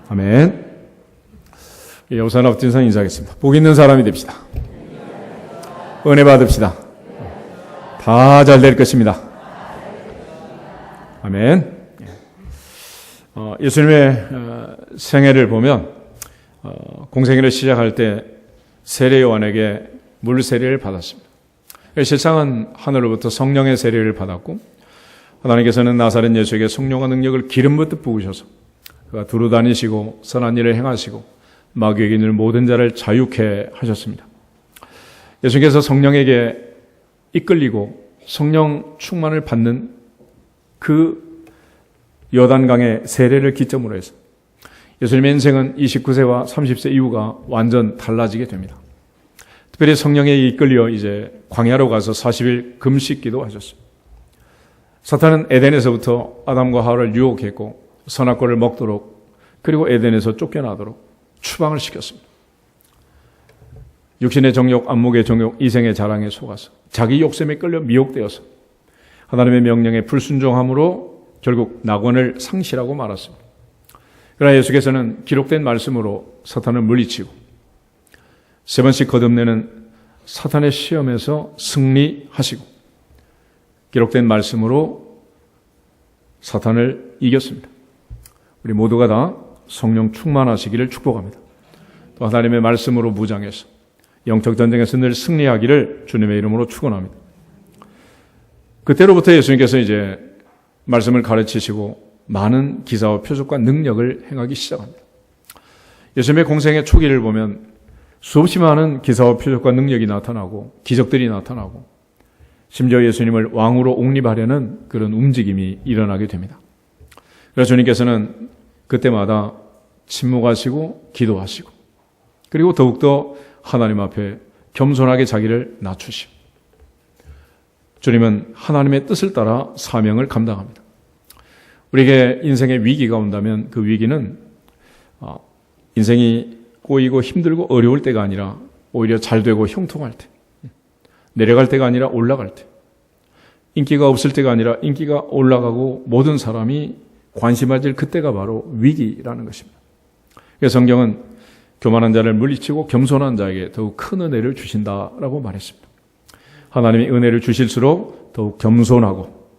아멘. 예, 우선 엎드려서 인사하겠습니다. 복 있는 사람이 됩시다. 은혜 받읍시다. 다 잘 될 것입니다. 아멘. 예수님의 생애를 보면 공생애를 시작할 때 세례 요한에게 물 세례를 받았습니다. 실상은 하늘로부터 성령의 세례를 받았고, 하나님께서는 나사렛 예수에게 성령과 능력을 기름 붓듯 부으셔서 그가 두루 다니시고 선한 일을 행하시고 마귀에게 있는 모든 자를 자유케 하셨습니다. 예수님께서 성령에게 이끌리고 성령 충만을 받는 그 요단강의 세례를 기점으로 해서 예수님의 인생은 29세와 30세 이후가 완전 달라지게 됩니다. 특별히 성령에 이끌려 이제 광야로 가서 40일 금식기도 하셨습니다. 사탄은 에덴에서부터 아담과 하와를 유혹했고 선악과를 먹도록, 그리고 에덴에서 쫓겨나도록 추방을 시켰습니다. 육신의 정욕, 안목의 정욕, 이생의 자랑에 속아서 자기 욕심에 끌려 미혹되어서 하나님의 명령에 불순종함으로 결국 낙원을 상실하고 말았습니다. 그러나 예수께서는 기록된 말씀으로 사탄을 물리치고 세 번씩 거듭내는 사탄의 시험에서 승리하시고 기록된 말씀으로 사탄을 이겼습니다. 우리 모두가 다 성령 충만하시기를 축복합니다. 또 하나님의 말씀으로 무장해서 영적 전쟁에서 늘 승리하기를 주님의 이름으로 축원합니다. 그때로부터 예수님께서 이제 말씀을 가르치시고 많은 기사와 표적과 능력을 행하기 시작합니다. 예수님의 공생의 초기를 보면 수없이 많은 기사와 표적과 능력이 나타나고 기적들이 나타나고 심지어 예수님을 왕으로 옹립하려는 그런 움직임이 일어나게 됩니다. 그래서 주님께서는 그때마다 침묵하시고 기도하시고 그리고 더욱더 하나님 앞에 겸손하게 자기를 낮추시고 주님은 하나님의 뜻을 따라 사명을 감당합니다. 우리에게 인생의 위기가 온다면 그 위기는 인생이 꼬이고 힘들고 어려울 때가 아니라 오히려 잘 되고 형통할 때, 내려갈 때가 아니라 올라갈 때, 인기가 없을 때가 아니라 인기가 올라가고 모든 사람이 관심을 그때가 바로 위기라는 것입니다. 그래서 성경은 교만한 자를 물리치고 겸손한 자에게 더욱 큰 은혜를 주신다라고 말했습니다. 하나님이 은혜를 주실수록 더욱 겸손하고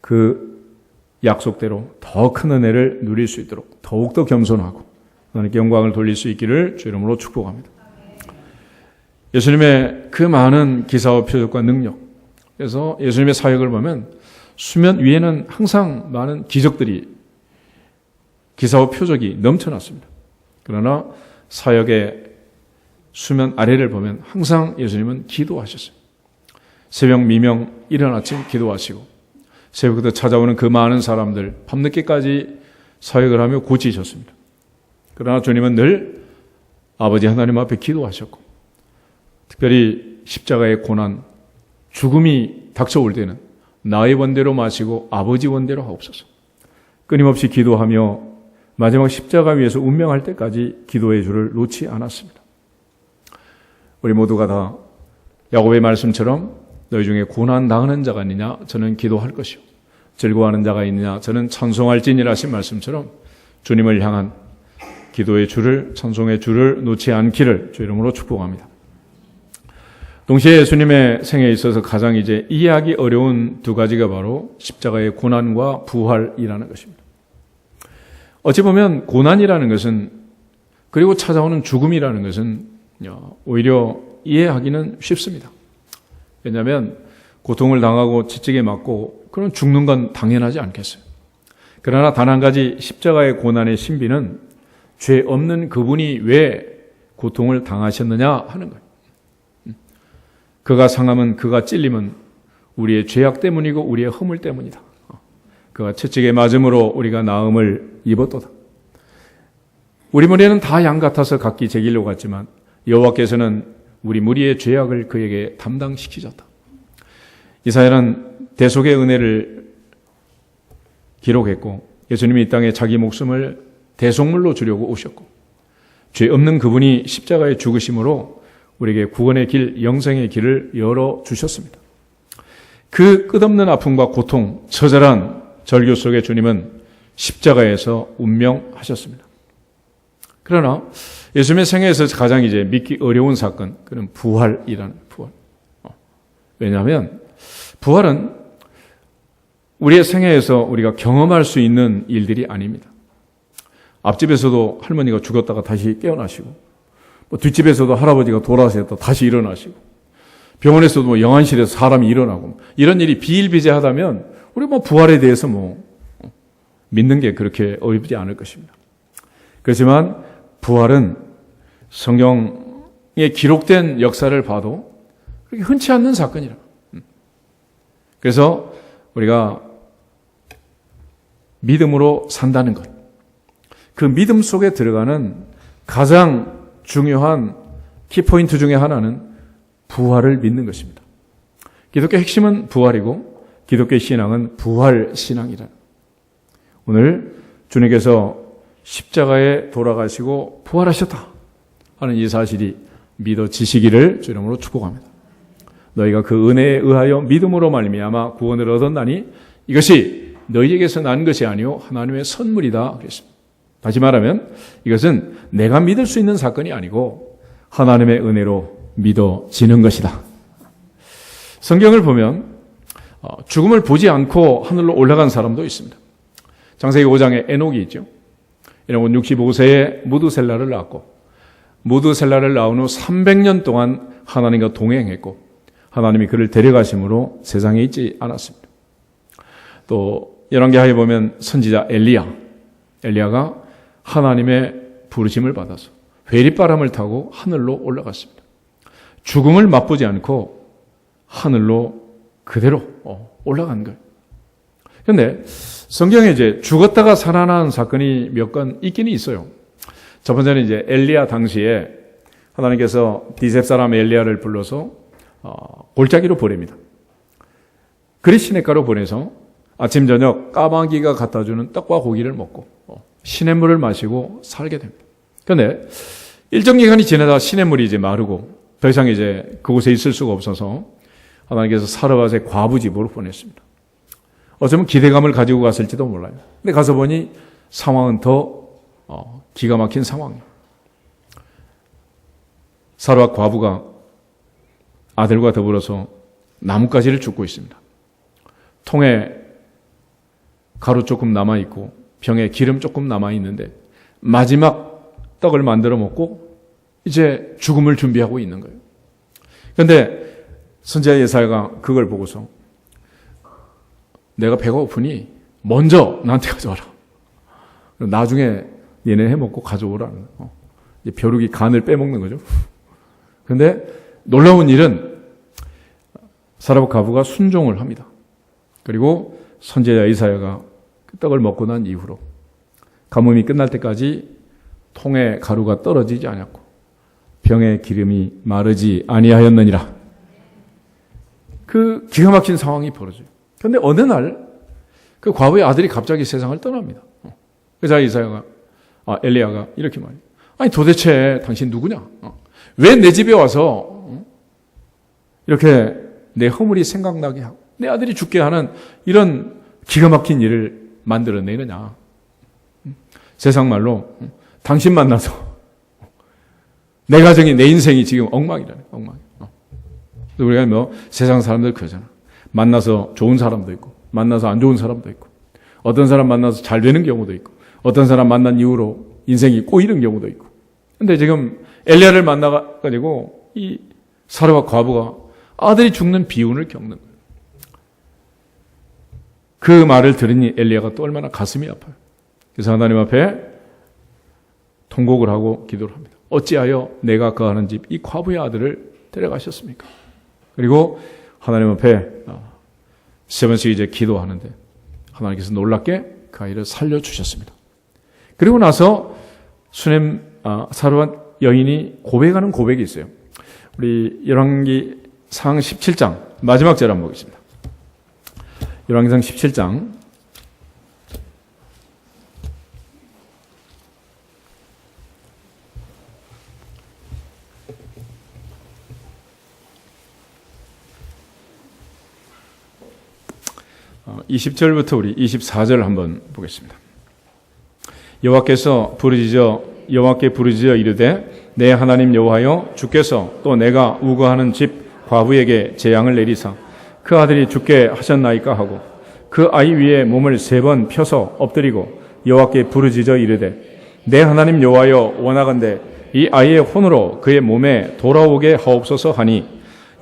그 약속대로 더 큰 은혜를 누릴 수 있도록 더욱더 겸손하고 하나님께 영광을 돌릴 수 있기를 주 이름으로 축복합니다. 예수님의 그 많은 기사와 표적과 능력, 그래서 예수님의 사역을 보면 수면 위에는 항상 많은 기적들이, 기사와 표적이 넘쳐났습니다. 그러나 사역의 수면 아래를 보면 항상 예수님은 기도하셨어요. 새벽 미명 이른 아침 기도하시고 새벽부터 찾아오는 그 많은 사람들 밤늦게까지 사역을 하며 고치셨습니다. 그러나 주님은 늘 아버지 하나님 앞에 기도하셨고 특별히 십자가의 고난, 죽음이 닥쳐올 때는 나의 원대로 마시고 아버지 원대로 하옵소서. 끊임없이 기도하며 마지막 십자가 위에서 운명할 때까지 기도의 줄을 놓지 않았습니다. 우리 모두가 다 야곱의 말씀처럼 너희 중에 고난 당하는 자가 있느냐 저는 기도할 것이요 즐거워하는 자가 있느냐 저는 찬송할지니라 하신 말씀처럼 주님을 향한 기도의 줄을, 찬송의 줄을 놓지 않기를 주 이름으로 축복합니다. 동시에 예수님의 생애에 있어서 가장 이제 이해하기 어려운 두 가지가 바로 십자가의 고난과 부활이라는 것입니다. 어찌 보면 고난이라는 것은, 그리고 찾아오는 죽음이라는 것은 오히려 이해하기는 쉽습니다. 왜냐하면 고통을 당하고 채찍에 맞고 그런 죽는 건 당연하지 않겠어요. 그러나 단 한 가지 십자가의 고난의 신비는 죄 없는 그분이 왜 고통을 당하셨느냐 하는 거예요. 그가 상함은, 그가 찔림은 우리의 죄악 때문이고 우리의 허물 때문이다. 그가 채찍에 맞음으로 우리가 나음을 입었도다. 우리 머리는 다 양 같아서 각기 제 길로 갔지만 여호와께서는 우리 무리의 죄악을 그에게 담당시키셨다. 이사야는 대속의 은혜를 기록했고 예수님이 이 땅에 자기 목숨을 대속물로 주려고 오셨고 죄 없는 그분이 십자가에 죽으심으로 우리에게 구원의 길, 영생의 길을 열어주셨습니다. 그 끝없는 아픔과 고통, 처절한 절규 속에 주님은 십자가에서 운명하셨습니다. 그러나 예수님의 생애에서 가장 이제 믿기 어려운 사건, 그는 부활이라는 부활. 왜냐하면 부활은 우리의 생애에서 우리가 경험할 수 있는 일들이 아닙니다. 앞집에서도 할머니가 죽었다가 다시 깨어나시고, 뒷집에서도 할아버지가 돌아가셨다 다시 일어나시고, 병원에서도 영안실에서 사람이 일어나고, 이런 일이 비일비재하다면 우리 부활에 대해서 믿는 게 그렇게 어렵지 않을 것입니다. 그렇지만 부활은 성경에 기록된 역사를 봐도 그렇게 흔치 않는 사건이라. 그래서 우리가 믿음으로 산다는 것, 그 믿음 속에 들어가는 가장 중요한 키포인트 중에 하나는 부활을 믿는 것입니다. 기독교 핵심은 부활이고 기독교 신앙은 부활 신앙이라. 오늘 주님께서 십자가에 돌아가시고 부활하셨다 하는 이 사실이 믿어지시기를 주 이름으로 축복합니다. 너희가 그 은혜에 의하여 믿음으로 말미암아 구원을 얻었나니 이것이 너희에게서 난 것이 아니요 하나님의 선물이다 그랬습니다. 다시 말하면 이것은 내가 믿을 수 있는 사건이 아니고 하나님의 은혜로 믿어지는 것이다. 성경을 보면 죽음을 보지 않고 하늘로 올라간 사람도 있습니다. 창세기 5장에 에녹이 있죠. 에녹은 65세에 무드셀라를 낳았고, 무드셀라를 낳은 후 300년 동안 하나님과 동행했고 하나님이 그를 데려가심으로 세상에 있지 않았습니다. 또 열왕기하에 보면 선지자 엘리야가 하나님의 부르심을 받아서 회리바람을 타고 하늘로 올라갔습니다. 죽음을 맛보지 않고 하늘로 그대로 올라간 거예요. 그런데 성경에 이제 죽었다가 살아난 사건이 몇 건 있기는 있어요. 첫 번째는 이제 엘리야 당시에 하나님께서 디셉 사람 엘리야를 불러서 골짜기로 보냅니다. 그리 시냇가로 보내서 아침 저녁 까마귀가 갖다주는 떡과 고기를 먹고 시냇물을 마시고 살게 됩니다. 그런데 일정 기간이 지나다 시냇물이 이제 마르고 더 이상 이제 그곳에 있을 수가 없어서 하나님께서 사르밧의 과부 집으로 보냈습니다. 어쩌면 기대감을 가지고 갔을지도 몰라요. 근데 가서 보니 상황은 더 기가 막힌 상황이에요. 사르밧 과부가 아들과 더불어서 나뭇가지를 줍고 있습니다. 통에 가루 조금 남아있고 병에 기름 조금 남아있는데 마지막 떡을 만들어 먹고 이제 죽음을 준비하고 있는 거예요. 그런데 선지자 예사야가 그걸 보고서 내가 배가 고프니 먼저 나한테 가져와라. 나중에 얘네 해먹고 가져오라는 거예요. 벼룩이 간을 빼먹는 거죠. 그런데 놀라운 일은 사르밧 과부가 순종을 합니다. 그리고 선지자 이사야가 그 떡을 먹고 난 이후로 가뭄이 끝날 때까지 통에 가루가 떨어지지 않았고 병에 기름이 마르지 아니하였느니라. 그 기가 막힌 상황이 벌어져요. 그런데 어느 날 그 과부의 아들이 갑자기 세상을 떠납니다. 그래서 엘리야가 이렇게 말해요. 아니 도대체 당신 누구냐? 왜 내 집에 와서 이렇게 내 허물이 생각나게 하고 내 아들이 죽게 하는 이런 기가 막힌 일을 만들어내느냐. 세상 말로 당신 만나서 내 가정이 내 인생이 지금 엉망이라네. 엉망. 우리가 세상 사람들 그러잖아. 만나서 좋은 사람도 있고 만나서 안 좋은 사람도 있고 어떤 사람 만나서 잘 되는 경우도 있고 어떤 사람 만난 이후로 인생이 꼬이는 경우도 있고. 근데 지금 엘리야를 만나가지고 이 사르밧 과부가 아들이 죽는 비운을 겪는 거예요. 그 말을 들으니 엘리야가 또 얼마나 가슴이 아파요. 그래서 하나님 앞에 통곡을 하고 기도를 합니다. 어찌하여 내가 거하는 집 이 과부의 아들을 데려가셨습니까? 그리고 하나님 앞에 세 번씩 이제 기도하는데 하나님께서 놀랍게 그 아이를 살려주셨습니다. 그리고 나서 사르밧 여인이 고백하는 고백이 있어요. 우리 열왕기 상 17장 마지막 절 한번 보겠습니다. 열왕기상 17장 20절부터 우리 24절 한번 보겠습니다. 여호와께서 부르짖어 여호와께 부르짖어 이르되 내 하나님 여호와여 주께서 또 내가 우거하는 집 과부에게 재앙을 내리사 그 아들이 죽게 하셨나이까 하고 그 아이 위에 몸을 3번 펴서 엎드리고 여호와께 부르짖어 이르되 내 하나님 여호와여 원하건대 이 아이의 혼으로 그의 몸에 돌아오게 하옵소서 하니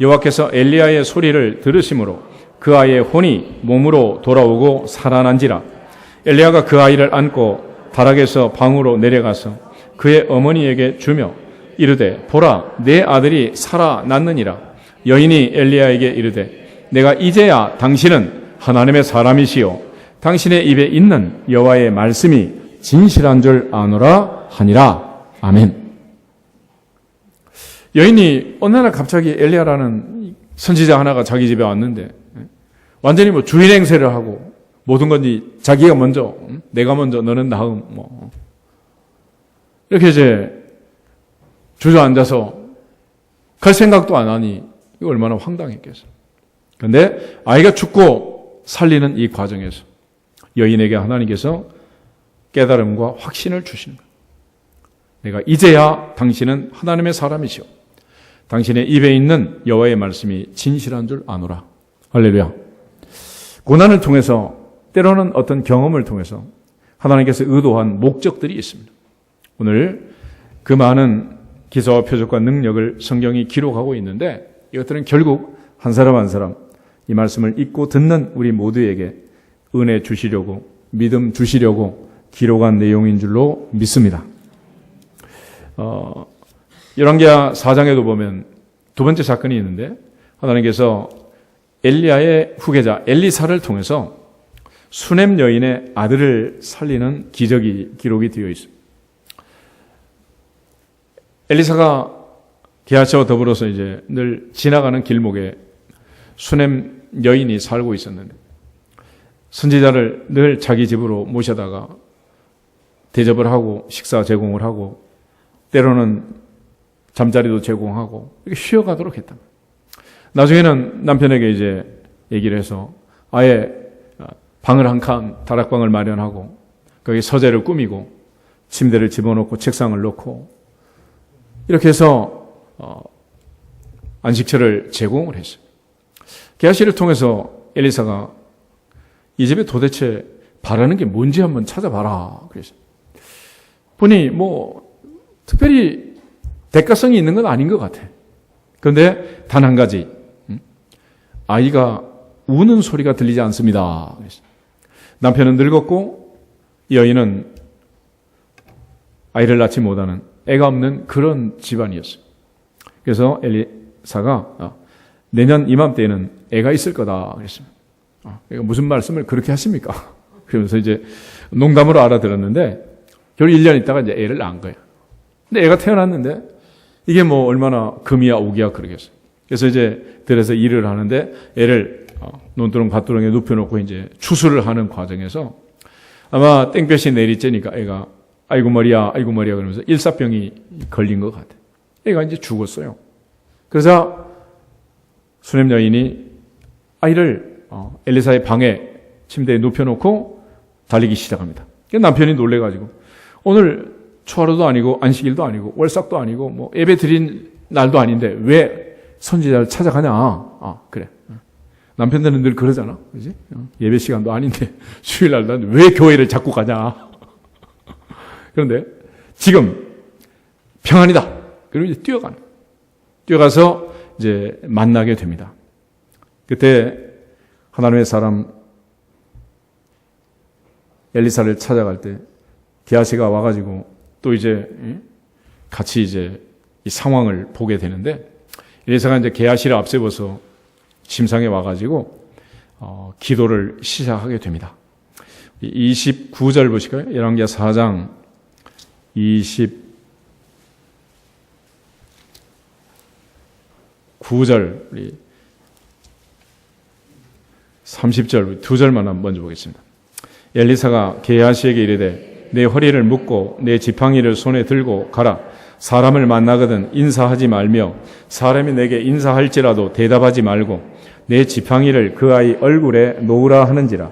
여호와께서 엘리야의 소리를 들으심으로 그 아이의 혼이 몸으로 돌아오고 살아난지라. 엘리야가 그 아이를 안고 다락에서 방으로 내려가서 그의 어머니에게 주며 이르되 보라 내 아들이 살아났느니라. 여인이 엘리야에게 이르되 내가 이제야 당신은 하나님의 사람이시요 당신의 입에 있는 여호와의 말씀이 진실한 줄 아노라 하니라. 아멘. 여인이 어느 날 갑자기 엘리야라는 선지자 하나가 자기 집에 왔는데 완전히 뭐 주인 행세를 하고 모든 건지 자기가 먼저 내가 먼저 너는 다음 뭐 이렇게 이제 주저앉아서 갈 생각도 안 하니 이거 얼마나 황당했겠어. 그런데 아이가 죽고 살리는 이 과정에서 여인에게 하나님께서 깨달음과 확신을 주시는 거예요. 내가 이제야 당신은 하나님의 사람이시오. 당신의 입에 있는 여호와의 말씀이 진실한 줄 아노라. 할렐루야. 고난을 통해서 때로는 어떤 경험을 통해서 하나님께서 의도한 목적들이 있습니다. 오늘 그 많은 기사와 표적과 능력을 성경이 기록하고 있는데 이것들은 결국 한 사람 한 사람 이 말씀을 읽고 듣는 우리 모두에게 은혜 주시려고 믿음 주시려고 기록한 내용인 줄로 믿습니다. 열왕기하 4장에도 보면 두 번째 사건이 있는데 하나님께서 엘리야의 후계자 엘리사를 통해서 수넴 여인의 아들을 살리는 기적이 기록이 되어 있습니다. 엘리사가 게하시와 더불어서 이제 늘 지나가는 길목에 수넴 여인이 살고 있었는데 선지자를 늘 자기 집으로 모셔다가 대접을 하고 식사 제공을 하고 때로는 잠자리도 제공하고 이렇게 쉬어가도록 했다. 나중에는 남편에게 이제 얘기를 해서 아예 방을 한 칸 다락방을 마련하고 거기 서재를 꾸미고 침대를 집어넣고 책상을 놓고 이렇게 해서 안식처를 제공을 했어요. 게하시를 통해서 엘리사가 이 집에 도대체 바라는 게 뭔지 한번 찾아봐라 그랬어요. 보니 뭐 특별히 대가성이 있는 건 아닌 것 같아. 그런데 단 한 가지, 아이가 우는 소리가 들리지 않습니다. 남편은 늙었고 여인은 아이를 낳지 못하는 애가 없는 그런 집안이었어요. 그래서 엘리사가 내년 이맘때에는 애가 있을 거다 그랬습니다. 무슨 말씀을 그렇게 하십니까? 그러면서 이제 농담으로 알아들었는데 결국 1년 있다가 이제 애를 낳은 거예요. 근데 애가 태어났는데 이게 뭐 얼마나 금이야 오기야 그러겠어요. 그래서 이제 들에서 일을 하는데 애를 논두렁 밭두렁에 눕혀놓고 이제 추수를 하는 과정에서 아마 땡볕이 내리쬐니까 애가 아이고 머리야 그러면서 일사병이 걸린 것 같아. 애가 이제 죽었어요. 그래서 수넴 여인이 아이를 엘리사의 방에 침대에 눕혀놓고 달리기 시작합니다. 남편이 놀래가지고 오늘 초하루도 아니고 안식일도 아니고 월삭도 아니고 뭐 예배 드린 날도 아닌데 왜 선지자를 찾아가냐? 그래. 남편들은 늘 그러잖아. 그지? 예배 시간도 아닌데 주일날도 아닌데 왜 교회를 자꾸 가냐? 그런데 지금 평안이다. 그리고 이제 뛰어가서 이제 만나게 됩니다. 그때 하나님의 사람 엘리사를 찾아갈 때 게하시가 와가지고 또 이제 같이 이제 이 상황을 보게 되는데 엘리사가 이제 게하시를 앞세워서 침상에 와가지고 기도를 시작하게 됩니다. 29절 보실까요? 열왕기하 4장 29절 우리 30절 두 절만 먼저 보겠습니다. 엘리사가 게하시에게 이르되 내 허리를 묶고 내 지팡이를 손에 들고 가라. 사람을 만나거든 인사하지 말며 사람이 내게 인사할지라도 대답하지 말고 내 지팡이를 그 아이 얼굴에 놓으라 하는지라.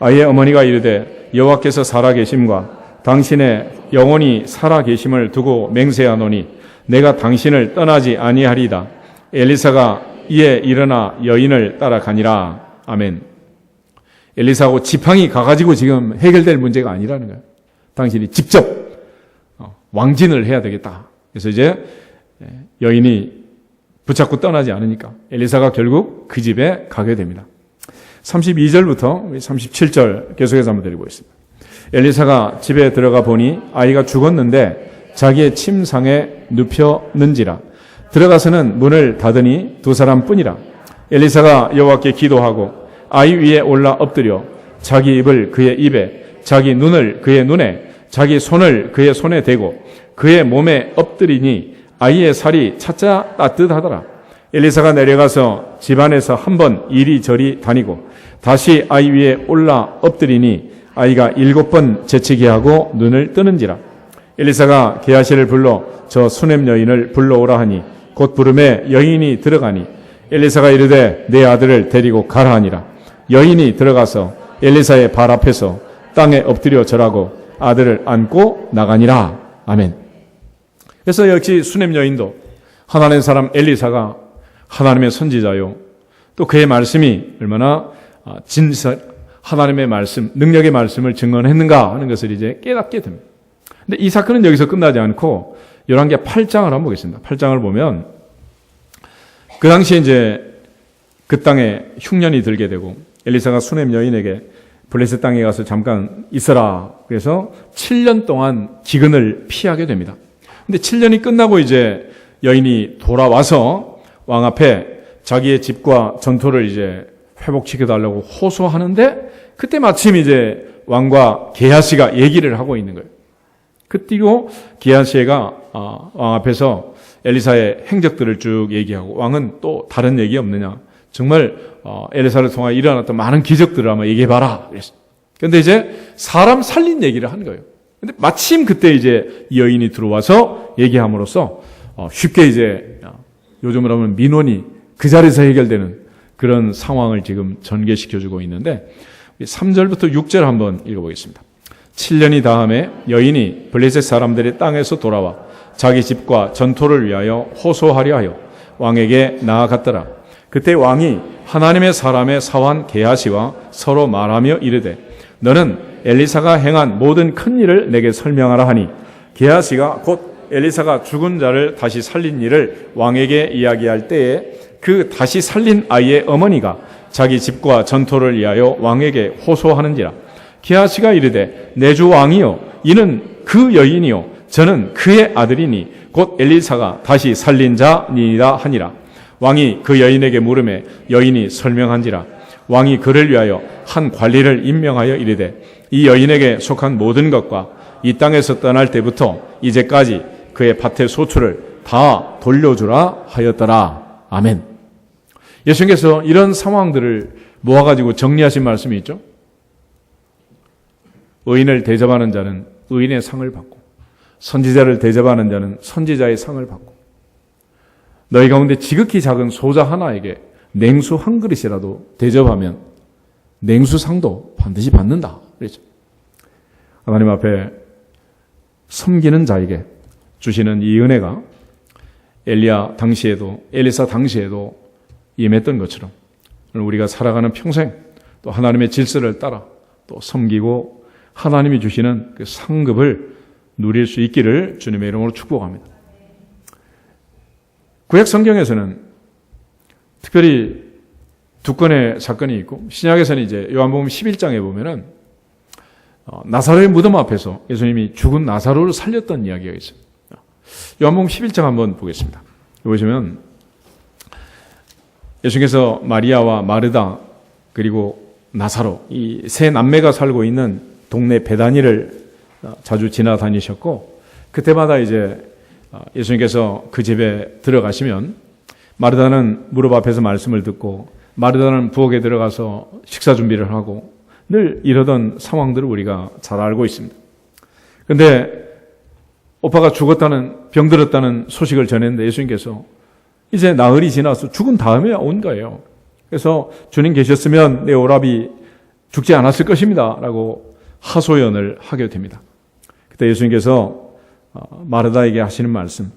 아이의 어머니가 이르되 여호와께서 살아계심과 당신의 영혼이 살아 계심을 두고 맹세하노니 내가 당신을 떠나지 아니하리다. 엘리사가 이에 일어나 여인을 따라가니라. 아멘. 엘리사하고 지팡이 가가지고 지금 해결될 문제가 아니라는 거예요. 당신이 직접 왕진을 해야 되겠다. 그래서 이제 여인이 붙잡고 떠나지 않으니까 엘리사가 결국 그 집에 가게 됩니다. 32절부터 37절 계속해서 한번 드려보겠습니다. 엘리사가 집에 들어가 보니 아이가 죽었는데 자기의 침상에 눕혔는지라. 들어가서는 문을 닫으니 두 사람뿐이라. 엘리사가 여호와께 기도하고 아이 위에 올라 엎드려 자기 입을 그의 입에, 자기 눈을 그의 눈에, 자기 손을 그의 손에 대고 그의 몸에 엎드리니 아이의 살이 차차 따뜻하더라. 엘리사가 내려가서 집안에서 한번 이리저리 다니고 다시 아이 위에 올라 엎드리니 아이가 7번 재치게 하고 눈을 뜨는지라. 엘리사가 게하시를 불러 저 수넴 여인을 불러오라 하니 곧 부름에 여인이 들어가니 엘리사가 이르되 내 아들을 데리고 가라 하니라. 여인이 들어가서 엘리사의 발 앞에서 땅에 엎드려 절하고 아들을 안고 나가니라. 아멘. 그래서 역시 수넴 여인도 하나님의 사람 엘리사가 하나님의 선지자요, 또 그의 말씀이 얼마나 하나님의 말씀, 능력의 말씀을 증언했는가 하는 것을 이제 깨닫게 됩니다. 근데 이 사건은 여기서 끝나지 않고 열왕기 8장을 한번 보겠습니다. 8장을 보면 그 당시에 이제 그 땅에 흉년이 들게 되고 엘리사가 수넴 여인에게 블레셋 땅에 가서 잠깐 있어라. 그래서 7년 동안 기근을 피하게 됩니다. 근데 7년이 끝나고 이제 여인이 돌아와서 왕 앞에 자기의 집과 전토를 이제 회복시켜 달라고 호소하는데 그때 마침 이제 왕과 게하시가 얘기를 하고 있는 거예요. 그때고 게하시가 왕 앞에서 엘리사의 행적들을 쭉 얘기하고 왕은 또 다른 얘기 없느냐. 정말 엘리사를 통하여 일어났던 많은 기적들을 한번 얘기해봐라. 그런데 이제 사람 살린 얘기를 한 거예요. 근데 마침 그때 이제 이 여인이 들어와서 얘기함으로써 쉽게 이제 요즘으로 하면 민원이 그 자리에서 해결되는 그런 상황을 지금 전개시켜주고 있는데 3절부터 6절 한번 읽어보겠습니다. 7년이 다음에 여인이 블레셋 사람들의 땅에서 돌아와 자기 집과 전토를 위하여 호소하려 하여 왕에게 나아갔더라. 그때 왕이 하나님의 사람의 사환 게하시와 서로 말하며 이르되 너는 엘리사가 행한 모든 큰 일을 내게 설명하라 하니 게하시가 곧 엘리사가 죽은 자를 다시 살린 일을 왕에게 이야기할 때에 그 다시 살린 아이의 어머니가 자기 집과 전토를 위하여 왕에게 호소하는지라. 게하시가 이르되 내 주 왕이요 이는 그 여인이요 저는 그의 아들이니 곧 엘리사가 다시 살린 자니라 하니라. 왕이 그 여인에게 물으매 여인이 설명한지라. 왕이 그를 위하여 한 관리를 임명하여 이르되 이 여인에게 속한 모든 것과 이 땅에서 떠날 때부터 이제까지 그의 밭의 소출을 다 돌려주라 하였더라. 아멘. 예수님께서 이런 상황들을 모아가지고 정리하신 말씀이 있죠. 의인을 대접하는 자는 의인의 상을 받고 선지자를 대접하는 자는 선지자의 상을 받고 너희 가운데 지극히 작은 소자 하나에게 냉수 한 그릇이라도 대접하면 냉수상도 반드시 받는다. 그렇죠. 하나님 앞에 섬기는 자에게 주시는 이 은혜가 엘리사 당시에도 임했던 것처럼 우리가 살아가는 평생 또 하나님의 질서를 따라 또 섬기고 하나님이 주시는 그 상급을 누릴 수 있기를 주님의 이름으로 축복합니다. 구약 성경에서는 특별히 두 건의 사건이 있고 신약에서는 이제 요한복음 11장에 보면은 나사로의 무덤 앞에서 예수님이 죽은 나사로를 살렸던 이야기가 있어요. 요한복음 11장 한번 보겠습니다. 보시면 예수님께서 마리아와 마르다 그리고 나사로 이 세 남매가 살고 있는 동네 베다니를 자주 지나다니셨고 그때마다 이제 예수님께서 그 집에 들어가시면 마르다는 무릎 앞에서 말씀을 듣고 마르다는 부엌에 들어가서 식사 준비를 하고 늘 이러던 상황들을 우리가 잘 알고 있습니다. 그런데 오빠가 죽었다는 병들었다는 소식을 전했는데 예수님께서 이제 나흘이 지나서 죽은 다음에 온 거예요. 그래서 주님 계셨으면 내 오라비 죽지 않았을 것입니다 라고 하소연을 하게 됩니다. 그때 예수님께서 마르다에게 하시는 말씀,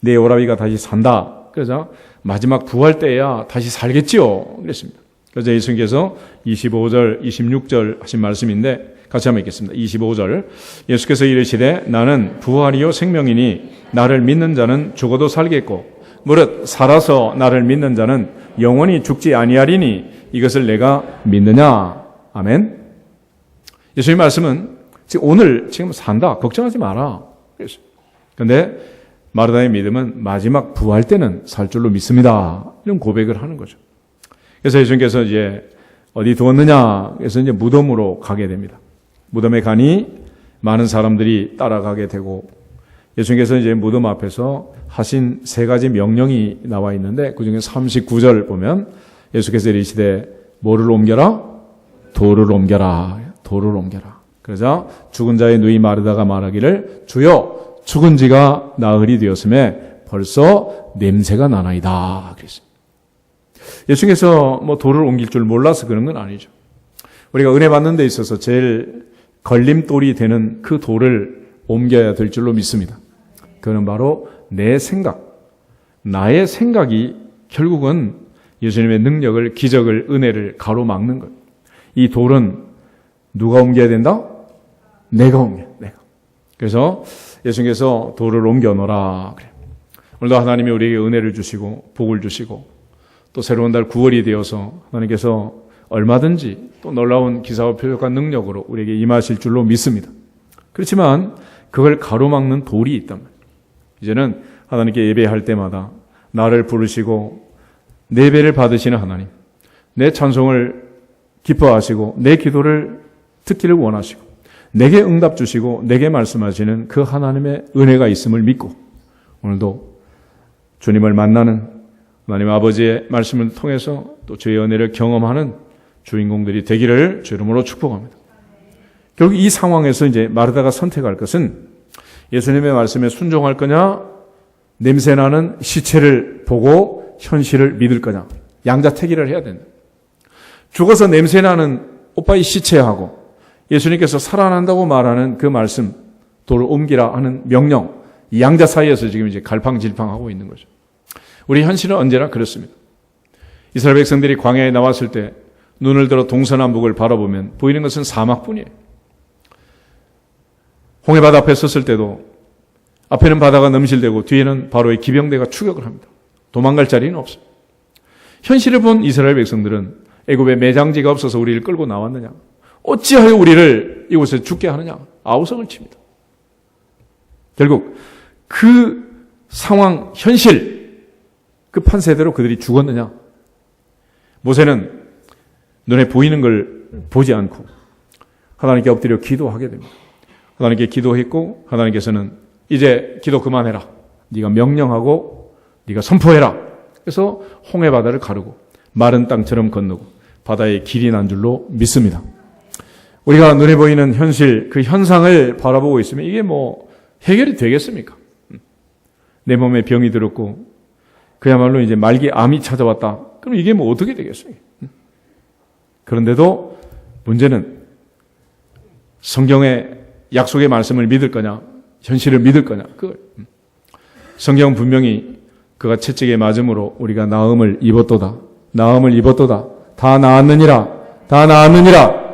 내 오라비가 다시 산다. 그래서 마지막 부활 때야 다시 살겠지요. 그랬습니다. 그래서 예수님께서 25절, 26절 하신 말씀인데 같이 한번 읽겠습니다. 25절 예수께서 이르시되 나는 부활이요 생명이니 나를 믿는 자는 죽어도 살겠고 무릇 살아서 나를 믿는 자는 영원히 죽지 아니하리니 이것을 내가 믿느냐. 아멘. 예수님 말씀은 지금 산다. 걱정하지 마라. 그런데 마르다의 믿음은 마지막 부활 때는 살 줄로 믿습니다. 이런 고백을 하는 거죠. 그래서 예수님께서 이제 어디 두었느냐? 그래서 이제 무덤으로 가게 됩니다. 무덤에 가니 많은 사람들이 따라가게 되고 예수님께서 이제 무덤 앞에서 하신 세 가지 명령이 나와 있는데 그중에 39절 보면 예수께서 이르시되 뭐를 옮겨라? 돌을 옮겨라. 돌을 옮겨라. 그러자 죽은 자의 누이 마르다가 말하기를 주여 죽은 지가 나흘이 되었음에 벌써 냄새가 나나이다. 그랬습니다. 예수님께서 돌을 옮길 줄 몰라서 그런 건 아니죠. 우리가 은혜 받는 데 있어서 제일 걸림돌이 되는 그 돌을 옮겨야 될 줄로 믿습니다. 그는 바로 내 생각, 나의 생각이 결국은 예수님의 능력을, 기적을, 은혜를 가로막는 거예요. 이 돌은 누가 옮겨야 된다? 내가 옮겨. 내가. 그래서 예수님께서 돌을 옮겨 놓으라. 그래요. 오늘도 하나님이 우리에게 은혜를 주시고 복을 주시고 또 새로운 달 9월이 되어서 하나님께서 얼마든지 또 놀라운 기사와 표적과 능력으로 우리에게 임하실 줄로 믿습니다. 그렇지만 그걸 가로막는 돌이 있단 말이에요. 이제는 하나님께 예배할 때마다 나를 부르시고 내 예배를 받으시는 하나님, 내 찬송을 기뻐하시고 내 기도를 듣기를 원하시고 내게 응답 주시고 내게 말씀하시는 그 하나님의 은혜가 있음을 믿고 오늘도 주님을 만나는 하나님 아버지의 말씀을 통해서 또 주의 은혜를 경험하는 주인공들이 되기를 주 이름으로 축복합니다. 결국 이 상황에서 이제 마르다가 선택할 것은 예수님의 말씀에 순종할 거냐, 냄새나는 시체를 보고 현실을 믿을 거냐, 양자택일을 해야 된다. 죽어서 냄새나는 오빠의 시체하고 예수님께서 살아난다고 말하는 그 말씀, 돌을 옮기라 하는 명령, 이 양자 사이에서 지금 이제 갈팡질팡하고 있는 거죠. 우리 현실은 언제나 그렇습니다. 이스라엘 백성들이 광야에 나왔을 때 눈을 들어 동서남북을 바라보면 보이는 것은 사막뿐이에요. 홍해바다 앞에 섰을 때도 앞에는 바다가 넘실대고 뒤에는 바로의 기병대가 추격을 합니다. 도망갈 자리는 없어요. 현실을 본 이스라엘 백성들은 애굽에 매장지가 없어서 우리를 끌고 나왔느냐, 어찌하여 우리를 이곳에 죽게 하느냐, 아우성을 칩니다. 결국 그 상황, 현실, 그 판세대로 그들이 죽었느냐. 모세는 눈에 보이는 걸 보지 않고 하나님께 엎드려 기도하게 됩니다. 하나님께 기도했고 하나님께서는 이제 기도 그만해라. 네가 명령하고 네가 선포해라. 그래서 홍해바다를 가르고 마른 땅처럼 건너고 바다에 길이 난 줄로 믿습니다. 우리가 눈에 보이는 현실, 그 현상을 바라보고 있으면 이게 해결이 되겠습니까? 내 몸에 병이 들었고 그야말로 이제 말기 암이 찾아왔다. 그럼 이게 어떻게 되겠어요? 그런데도 문제는 성경의 약속의 말씀을 믿을 거냐, 현실을 믿을 거냐. 성경은 분명히 그가 채찍에 맞음으로 우리가 나음을 입었도다. 나음을 입었도다. 다 나았느니라. 다 나았느니라.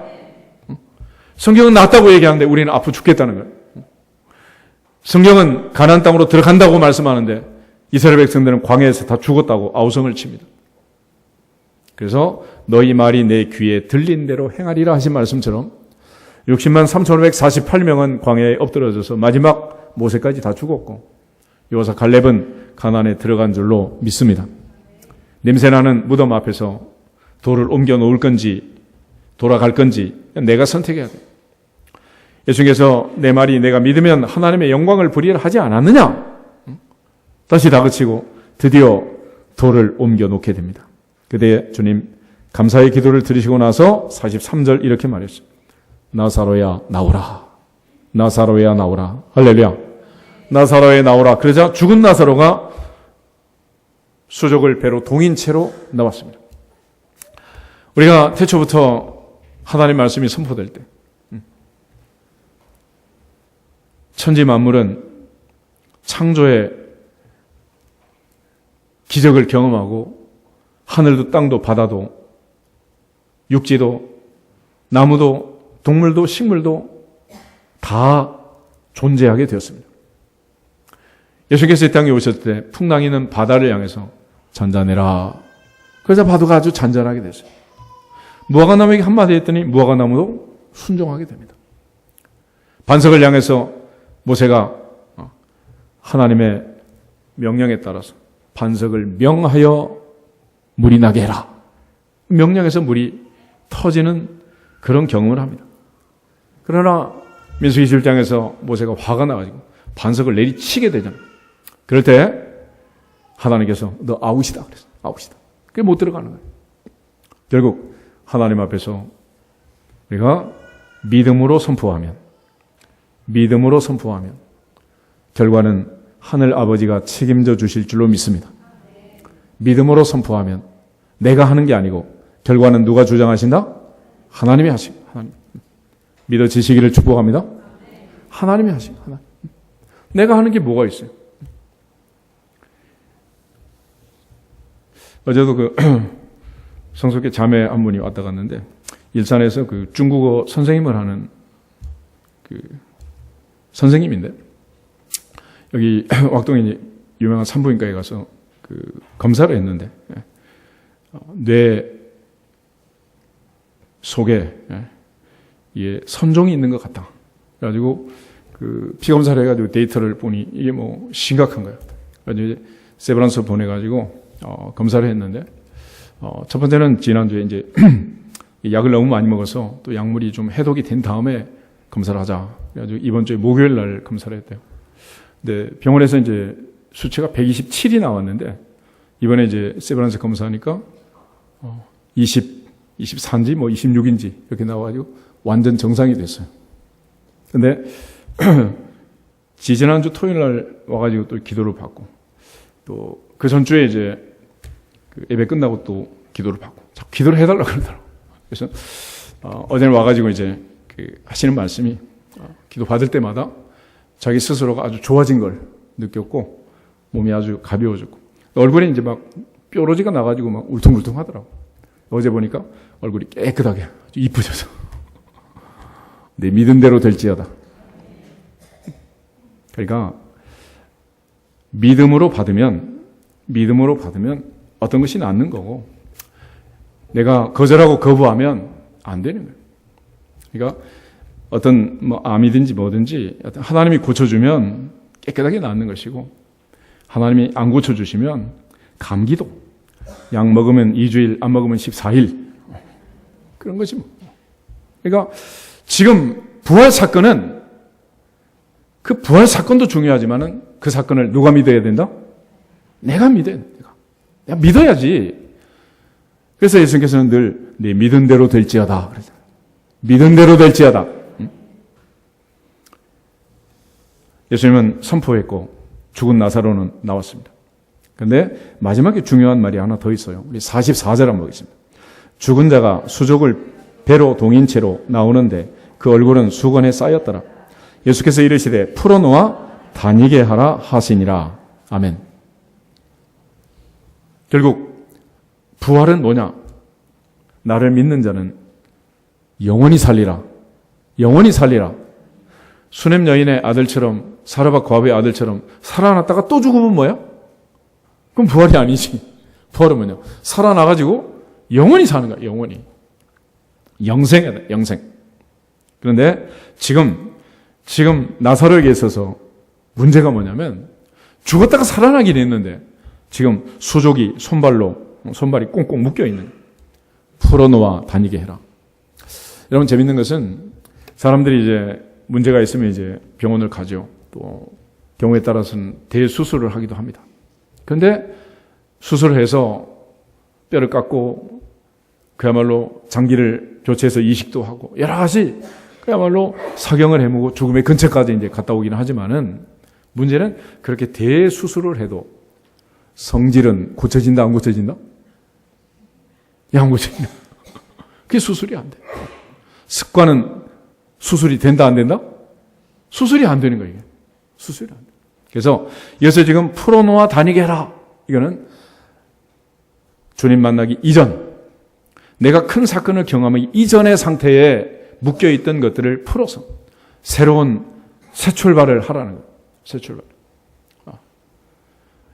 성경은 낫다고 얘기하는데 우리는 아프 죽겠다는 거예요. 성경은 가나안 땅으로 들어간다고 말씀하는데 이스라엘 백성들은 광야에서 다 죽었다고 아우성을 칩니다. 그래서 너희 말이 내 귀에 들린 대로 행하리라 하신 말씀처럼 60만 3,548명은 광야에 엎드러져서 마지막 모세까지 다 죽었고 여호사 갈렙은 가나안에 들어간 줄로 믿습니다. 냄새나는 무덤 앞에서 돌을 옮겨 놓을 건지 돌아갈 건지 내가 선택해야 돼. 예수님께서 내 말이 내가 믿으면 하나님의 영광을 부리라 하지 않았느냐? 다시 다그치고 드디어 돌을 옮겨 놓게 됩니다. 그때 주님 감사의 기도를 들으시고 나서 43절 이렇게 말했어요. 나사로야 나오라. 나사로야 나오라. 할렐루야. 나사로야 나오라. 그러자 죽은 나사로가 수족을 배로 동인 채로 나왔습니다. 우리가 태초부터 하나님 말씀이 선포될 때 천지 만물은 창조의 기적을 경험하고 하늘도 땅도 바다도 육지도 나무도 동물도 식물도 다 존재하게 되었습니다. 예수께서 이 땅에 오셨을 때 풍랑이는 바다를 향해서 잔잔해라. 그래서 바다가 아주 잔잔하게 됐어요. 무화과나무에게 한마디 했더니 무화과나무도 순종하게 됩니다. 반석을 향해서 모세가 하나님의 명령에 따라서 반석을 명하여 물이 나게 해라. 명령에서 물이 터지는 그런 경험을 합니다. 그러나 민수기 7장에서 모세가 화가 나가지고 반석을 내리치게 되잖아요. 그럴 때 하나님께서 너 아웃이다 그랬어요. 아웃이다. 그게 못 들어가는 거예요. 결국 하나님 앞에서 우리가 믿음으로 선포하면 결과는 하늘 아버지가 책임져 주실 줄로 믿습니다. 믿음으로 선포하면 내가 하는 게 아니고 결과는 누가 주장하신다? 하나님이 하십니다. 하나님. 믿어지시기를 축복합니다. 하나님이 하십니다. 하나님. 내가 하는 게 뭐가 있어요? 어제도 성석계 자매 한 분이 왔다 갔는데 일산에서 중국어 선생님을 하는 선생님인데 여기 왁동에 유명한 산부인과에 가서 검사를 했는데 뇌 속에 선종이 있는 것 같다. 그래가지고 피 검사를 해가지고 데이터를 보니 이게 뭐 심각한 거예요. 그래서 이제 세브란스 보내가지고 검사를 했는데 첫 번째는 지난주에 이제 약을 너무 많이 먹어서 또 약물이 좀 해독이 된 다음에 검사를 하자. 그래가지고 이번 주에 목요일 날 검사를 했대요. 근데 병원에서 이제 수치가 127이 나왔는데 이번에 이제 세브란스 검사하니까 24인지 뭐 26인지 이렇게 나와가지고 완전 정상이 됐어요. 근데 지지난주 토요일 날 와가지고 또 기도를 받고 또 그 전주에 이제 예배 끝나고 또 기도를 받고 자꾸 기도를 해달라고 그러더라고요. 그래서 어제는 와가지고 이제 하시는 말씀이 기도 받을 때마다 자기 스스로가 아주 좋아진 걸 느꼈고 몸이 아주 가벼워졌고 얼굴에 이제 막 뾰루지가 나가지고 막 울퉁불퉁 하더라고요. 어제 보니까 얼굴이 깨끗하게 아주 이쁘셔서 내 믿은 대로 될지어다. 그러니까 믿음으로 받으면 어떤 것이 낫는 거고 내가 거절하고 거부하면 안 되는 거예요. 그러니까 어떤 암이든지 뭐든지 하나님이 고쳐주면 깨끗하게 낫는 것이고 하나님이 안 고쳐주시면 감기도 약 먹으면 2주일 안 먹으면 14일 그런 거지 뭐. 그러니까 지금 부활 사건은 그 부활 사건도 중요하지만은 그 사건을 누가 믿어야 된다? 내가 믿어야 돼. 내가 믿어야지. 그래서 예수님께서는 늘 네 믿은 대로 될지어다 그러잖아요. 믿은 대로 될지어다. 예수님은 선포했고 죽은 나사로는 나왔습니다. 그런데 마지막에 중요한 말이 하나 더 있어요. 우리 44절 한번 보겠습니다. 죽은 자가 수족을 배로 동인 채로 나오는데 그 얼굴은 수건에 쌓였더라. 예수께서 이르시되 풀어놓아 다니게 하라 하시니라. 아멘. 결국 부활은 뭐냐? 나를 믿는 자는 영원히 살리라. 영원히 살리라. 수넴 여인의 아들처럼 사르밧 과부의 아들처럼 살아났다가 또 죽으면 뭐야? 그럼 부활이 아니지. 부활은 뭐냐? 살아나가지고 영원히 사는 거야. 영원히. 영생이다. 영생. 그런데 지금 나사로에게 있어서 문제가 뭐냐면 죽었다가 살아나긴 했는데 지금 수족이 손발이 꽁꽁 묶여있는 풀어놓아 다니게 해라. 여러분 재밌는 것은 사람들이 이제 문제가 있으면 이제 병원을 가죠. 또 경우에 따라서는 대수술을 하기도 합니다. 그런데 수술을 해서 뼈를 깎고 그야말로 장기를 교체해서 이식도 하고 여러 가지 그야말로 사경을 해보고 죽음의 근처까지 이제 갔다 오기는 하지만은 문제는 그렇게 대수술을 해도 성질은 고쳐진다 안 고쳐진다? 안 고쳐진다. 그게 수술이 안 돼. 습관은 수술이 된다 안 된다? 수술이 안 되는 거예요. 수술이 안 돼. 그래서 여기서 지금 풀어놓아 다니게 해라. 이거는 주님 만나기 이전, 내가 큰 사건을 경험하기 이전의 상태에 묶여있던 것들을 풀어서 새로운 새 출발을 하라는 거예요. 새 출발.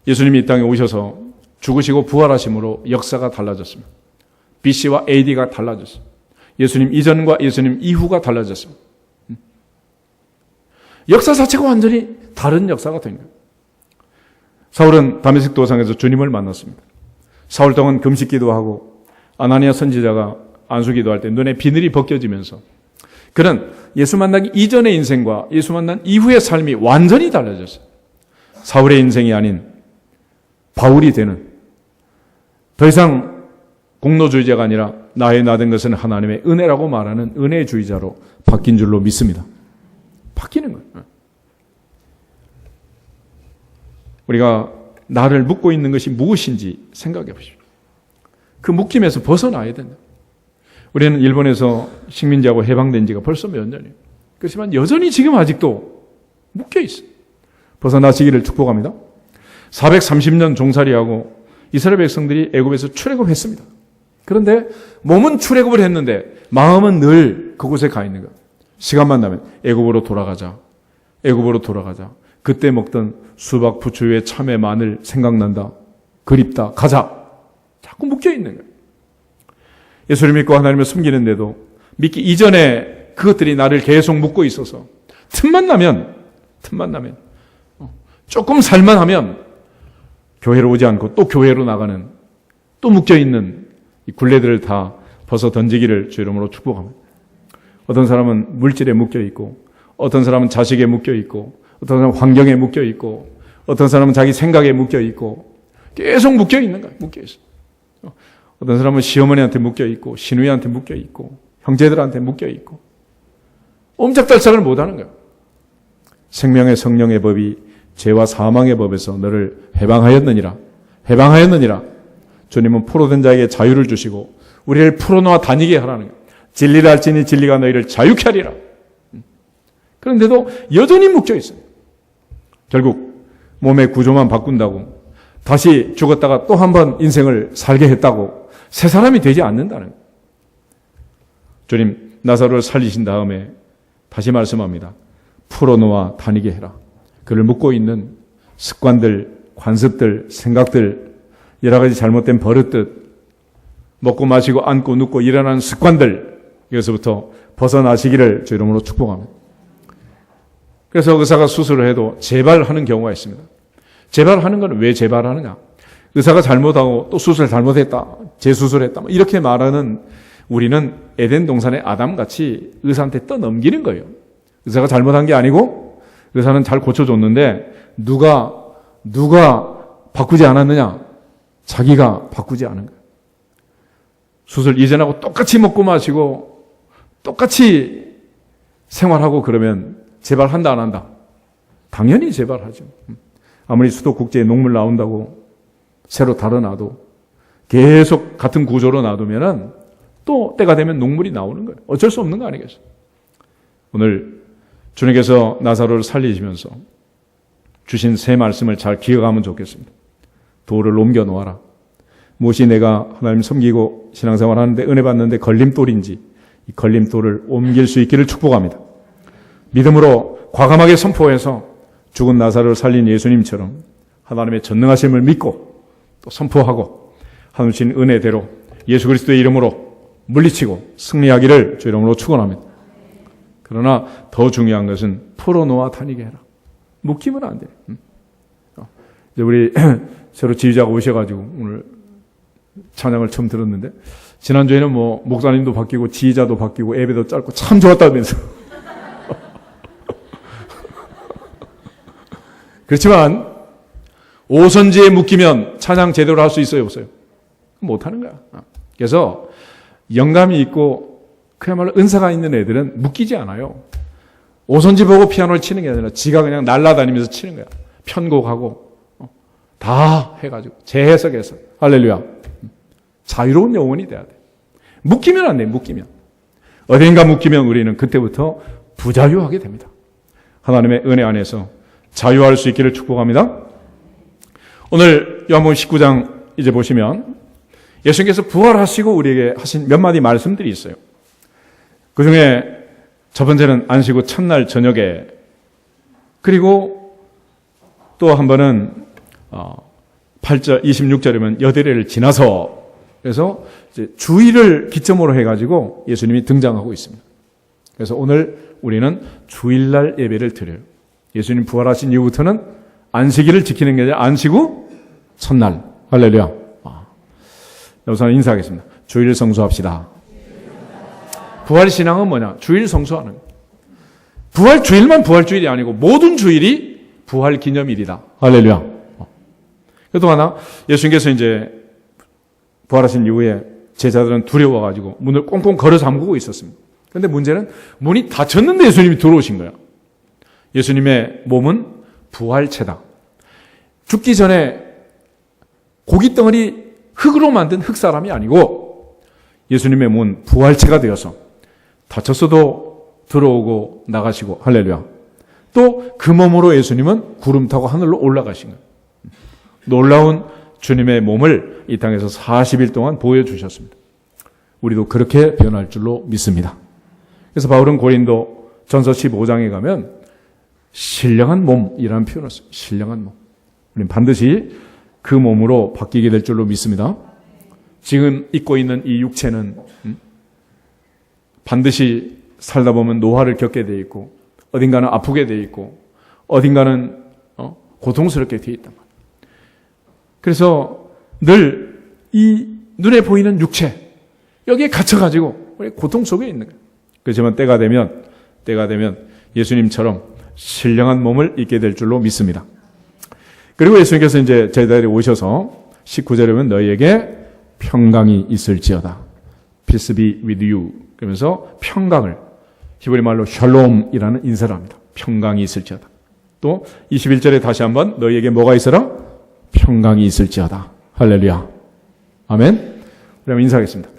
예수님이 이 땅에 오셔서 죽으시고 부활하심으로 역사가 달라졌습니다. BC와 AD가 달라졌습니다. 예수님 이전과 예수님 이후가 달라졌습니다. 역사 자체가 완전히 다른 역사가 된 거예요. 사울은 다메섹 도상에서 주님을 만났습니다. 사울 동안 금식기도 하고 아나니아 선지자가 안수기도 할 때 눈에 비늘이 벗겨지면서 그는 예수 만나기 이전의 인생과 예수 만난 이후의 삶이 완전히 달라졌어요. 사울의 인생이 아닌 바울이 되는, 더 이상 공로주의자가 아니라 나의 나된 것은 하나님의 은혜라고 말하는 은혜주의자로 바뀐 줄로 믿습니다. 바뀌는 거예요. 우리가 나를 묶고 있는 것이 무엇인지 생각해 보십시오. 그 묶임에서 벗어나야 된다. 우리는 일본에서 식민지하고 해방된 지가 벌써 몇 년이에요. 그렇지만 여전히 지금 아직도 묶여 있어요. 벗어나시기를 축복합니다. 430년 종살이하고 이스라엘 백성들이 애굽에서 출애굽했습니다. 그런데 몸은 출애굽을 했는데 마음은 늘 그곳에 가 있는 거예요. 시간만 나면 애굽으로 돌아가자. 애굽으로 돌아가자. 그때 먹던 수박, 부추에 참외, 마늘 생각난다. 그립다. 가자. 자꾸 묶여 있는 거예요. 예수를 믿고 하나님을 숨기는데도 믿기 이전에 그것들이 나를 계속 묶고 있어서 틈만 나면 조금 살만하면 교회로 오지 않고 또 교회로 나가는, 또 묶여있는 이 굴레들을 다 벗어 던지기를 주 이름으로 축복합니다. 어떤 사람은 물질에 묶여있고, 어떤 사람은 자식에 묶여있고, 어떤 사람은 환경에 묶여있고, 어떤 사람은 자기 생각에 묶여있고, 계속 묶여있는 거예요. 묶여있어. 어떤 사람은 시어머니한테 묶여있고, 시누이한테 묶여있고, 형제들한테 묶여있고, 옴짝달싹을 못하는 거예요. 생명의 성령의 법이 죄와 사망의 법에서 너를 해방하였느니라. 주님은 포로된 자에게 자유를 주시고 우리를 풀어놓아 다니게 하라는 거예요. 진리를 알지니 진리가 너희를 자유케 하리라. 그런데도 여전히 묶여 있어요. 결국 몸의 구조만 바꾼다고, 다시 죽었다가 또 한 번 인생을 살게 했다고 새 사람이 되지 않는다는 거예요. 주님 나사로를 살리신 다음에 다시 말씀합니다. 풀어놓아 다니게 해라. 그를 묶고 있는 습관들, 관습들, 생각들, 여러 가지 잘못된 버릇들, 먹고 마시고 앉고 눕고 일어나는 습관들, 여기서부터 벗어나시기를 주 이름으로 축복합니다. 그래서 의사가 수술을 해도 재발하는 경우가 있습니다. 재발하는 건 왜 재발하느냐? 의사가 잘못하고 또 수술 잘못했다, 재수술했다, 이렇게 말하는 우리는 에덴 동산의 아담같이 의사한테 떠넘기는 거예요. 의사가 잘못한 게 아니고 의사는 잘 고쳐줬는데 누가 바꾸지 않았느냐? 자기가 바꾸지 않은 거예요. 수술 이전하고 똑같이 먹고 마시고 똑같이 생활하고 그러면 재발한다 안 한다? 당연히 재발하죠. 아무리 수도국제에 녹물 나온다고 새로 달아놔도 계속 같은 구조로 놔두면은 또 때가 되면 녹물이 나오는 거예요. 어쩔 수 없는 거 아니겠어요? 오늘 주님께서 나사로를 살리시면서 주신 새 말씀을 잘 기억하면 좋겠습니다. 돌을 옮겨 놓아라. 무엇이 내가 하나님 섬기고 신앙생활 하는데 은혜 받는데 걸림돌인지 이 걸림돌을 옮길 수 있기를 축복합니다. 믿음으로 과감하게 선포해서 죽은 나사로를 살린 예수님처럼 하나님의 전능하심을 믿고 또 선포하고 하나님 주신 은혜대로 예수 그리스도의 이름으로 물리치고 승리하기를 주 이름으로 축원합니다. 그러나 더 중요한 것은 풀어놓아 다니게 해라. 묶이면 안 돼요. 이제 우리 새로 지휘자가 오셔가지고 오늘 찬양을 처음 들었는데 지난주에는 뭐 목사님도 바뀌고 지휘자도 바뀌고 예배도 짧고 참 좋았다면서. 그렇지만 오선지에 묶이면 찬양 제대로 할 수 있어요, 없어요? 못하는 거야. 그래서 영감이 있고 그야말로 은사가 있는 애들은 묶이지 않아요. 오선지 보고 피아노를 치는 게 아니라 지가 그냥 날아다니면서 치는 거야. 편곡하고 다 해가지고 재해석해서 할렐루야. 자유로운 영혼이 돼야 돼. 묶이면 안 돼. 묶이면 어딘가 묶이면 우리는 그때부터 부자유하게 됩니다. 하나님의 은혜 안에서 자유할 수 있기를 축복합니다. 오늘 요한복음 19장 이제 보시면 예수님께서 부활하시고 우리에게 하신 몇 마디 말씀들이 있어요. 그 중에 첫 번째는 안식 후 첫날 저녁에, 그리고 또 한 번은 8절 26절이면 여드레를 지나서, 그래서 이제 주일을 기점으로 해가지고 예수님이 등장하고 있습니다. 그래서 오늘 우리는 주일날 예배를 드려요. 예수님 부활하신 이후부터는 안식일을 지키는 게 아니라 안식 후 첫날. 할렐루야. 우선 인사하겠습니다. 주일 성수합시다. 부활 신앙은 뭐냐? 주일 성수하는 거예요. 부활 주일만 부활 주일이 아니고 모든 주일이 부활 기념일이다. 할렐루야. 또 하나, 예수님께서 이제 부활하신 이후에 제자들은 두려워가지고 문을 꽁꽁 걸어 잠그고 있었습니다. 그런데 문제는 문이 닫혔는데 예수님이 들어오신 거야. 예수님의 몸은 부활체다. 죽기 전에 고기 덩어리 흙으로 만든 흙사람이 아니고 예수님의 몸은 부활체가 되어서 다쳤어도 들어오고 나가시고, 할렐루야. 또 그 몸으로 예수님은 구름 타고 하늘로 올라가신 거예요. 놀라운 주님의 몸을 이 땅에서 40일 동안 보여주셨습니다. 우리도 그렇게 변할 줄로 믿습니다. 그래서 바울은 고린도 전서 15장에 가면 신령한 몸이라는 표현을 써요. 신령한 몸. 우리는 반드시 그 몸으로 바뀌게 될 줄로 믿습니다. 지금 입고 있는 이 육체는 반드시 살다 보면 노화를 겪게 돼 있고, 어딘가는 아프게 돼 있고, 어딘가는 고통스럽게 돼 있단 말이에요. 그래서 늘 이 눈에 보이는 육체, 여기에 갇혀가지고 우리 고통 속에 있는 거예요. 그렇지만 때가 되면 예수님처럼 신령한 몸을 입게 될 줄로 믿습니다. 그리고 예수님께서 이제 제자들이 오셔서 19절에 보면 너희에게 평강이 있을지어다. Peace be with you. 그러면서 평강을, 히브리 말로 샬롬이라는 인사를 합니다. 평강이 있을지어다. 또 21절에 다시 한번 너희에게 뭐가 있어라? 평강이 있을지어다. 할렐루야. 아멘. 그럼 인사하겠습니다.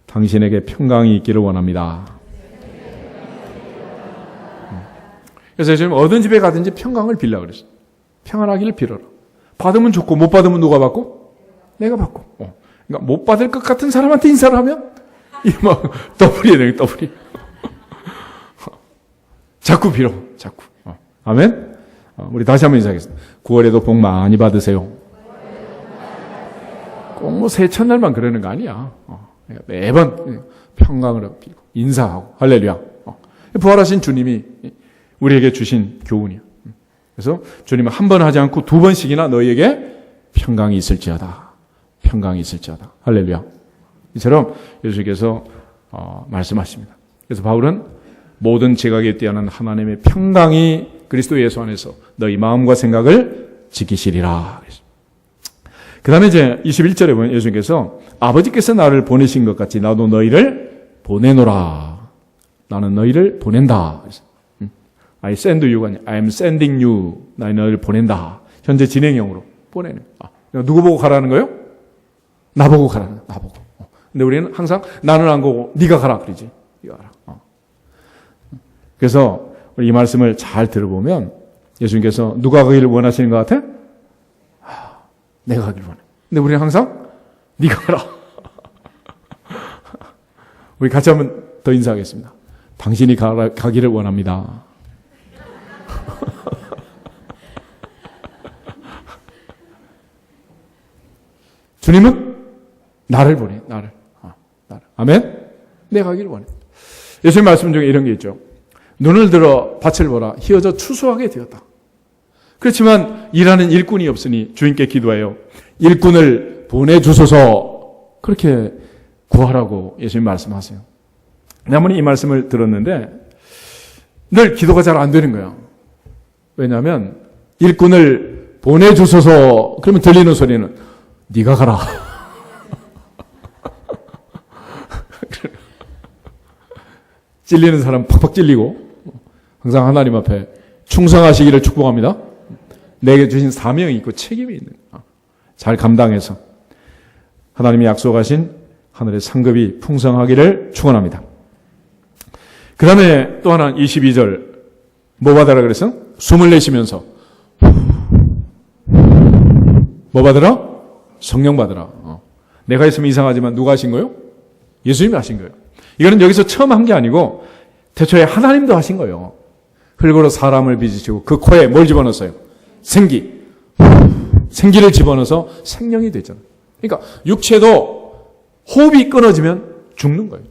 당신에게 평강이 있기를 원합니다. 그래서 지금 어떤 집에 가든지 평강을 빌라 그랬어요. 평안하기를 빌어라. 받으면 좋고 못 받으면 누가 받고? 내가 받고. 그러니까 못 받을 것 같은 사람한테 인사를 하면 이 막 떠버려야 되는 떠버려. 자꾸 빌어. 자꾸. 아멘. 우리 다시 한번 인사하겠습니다. 9월에도 복 많이 받으세요. 꼭 뭐 새천날만 그러는 거 아니야. 매번 평강을 빌고 인사하고 할렐루야. 부활하신 주님이 우리에게 주신 교훈이야. 그래서 주님은 한 번 하지 않고 두 번씩이나 너희에게 평강이 있을지어다. 평강이 있을지어다. 할렐루야. 이처럼 예수께서 말씀하십니다. 그래서 바울은 모든 지각에 뛰어난 하나님의 평강이 그리스도 예수 안에서 너희 마음과 생각을 지키시리라. 그 다음에 이제 21절에 보면 예수님께서 아버지께서 나를 보내신 것 같이 나도 너희를 보내노라. 나는 너희를 보낸다. I send you가 아니라 I am sending you. 나는 너희를 보낸다. 현재 진행형으로 보내는. 누구 보고 가라는 거예요? 나보고 가라는 거예요. 나보고. 근데 우리는 항상 나는 안 가고 네가 가라 그러지. 네가 가라. 그래서 우리 이 말씀을 잘 들어보면 예수님께서 누가 가기를 원하시는 것 같아? 내가 가기를 원해. 근데 우리는 항상 네가 가라. 우리 같이 한번 더 인사하겠습니다. 당신이 가기를 원합니다. 주님은 나를 보내. 나를. 아멘? 내가 가기를 원해. 예수님 말씀 중에 이런 게 있죠. 눈을 들어 밭을 보라. 휘어져 추수하게 되었다. 그렇지만 일하는 일꾼이 없으니 주인께 기도해요. 일꾼을 보내주소서. 그렇게 구하라고 예수님 말씀하세요. 나무니 이 말씀을 들었는데 늘 기도가 잘 안 되는 거야. 왜냐하면 일꾼을 보내주소서. 그러면 들리는 소리는 네가 가라. 찔리는 사람 팍팍 찔리고 항상 하나님 앞에 충성하시기를 축복합니다. 내게 주신 사명이 있고 책임이 있는 거야. 잘 감당해서 하나님이 약속하신 하늘의 상급이 풍성하기를 축원합니다. 그 다음에 또 하나 22절 뭐 받아라 그랬어? 숨을 내쉬면서 뭐 받으라? 성령 받으라. 내가 있으면 이상하지만 누가 하신 거예요? 예수님이 하신 거예요. 이거는 여기서 처음 한 게 아니고 태초에 하나님도 하신 거예요. 흙으로 사람을 빚으시고 그 코에 뭘 집어넣었어요? 생기. 생기를 집어넣어서 생명이 됐잖아요. 그러니까 육체도 호흡이 끊어지면 죽는 거예요.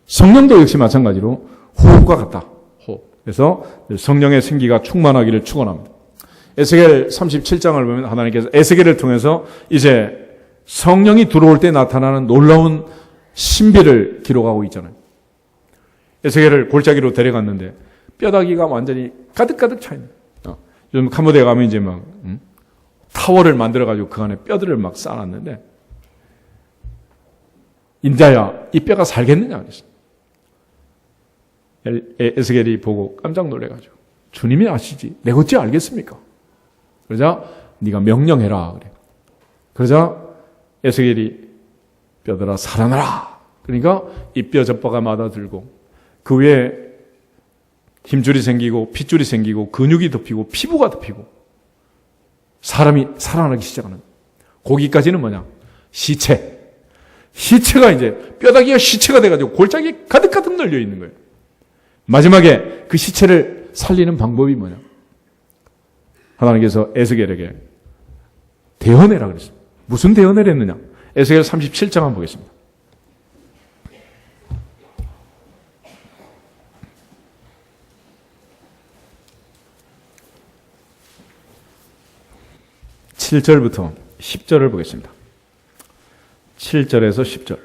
성령도 역시 마찬가지로 호흡과 같다. 호흡. 그래서 성령의 생기가 충만하기를 축원합니다. 에스겔 37장을 보면 하나님께서 에스겔을 통해서 이제 성령이 들어올 때 나타나는 놀라운 신비를 기록하고 있잖아요. 에스겔을 골짜기로 데려갔는데 뼈다귀가 완전히 가득가득 차 있는. 요즘 캄보디아 가면 이제 막 타워를 만들어가지고 그 안에 뼈들을 막 쌓아놨는데 인자야 이 뼈가 살겠느냐 그랬어. 에스겔이 보고 깜짝 놀래가지고 주님이 아시지 내가 어찌 알겠습니까? 그러자 네가 명령해라 그래. 그러자 에스겔이 뼈들아 살아나라. 그러니까 이 뼈 젖바가 마다 들고 그 위에 힘줄이 생기고 핏줄이 생기고 근육이 덮이고 피부가 덮이고 사람이 살아나기 시작하는. 거기까지는 뭐냐? 시체. 시체가 이제 뼈다귀가 시체가 돼가지고 골짜기에 가득가득 널려 있는 거예요. 마지막에 그 시체를 살리는 방법이 뭐냐? 하나님께서 에스겔에게 대언해라 그랬어요. 무슨 대언을 했느냐? 에스겔 37장 한번 보겠습니다. (7절부터) (10절을) 보겠습니다. 7절에서 10절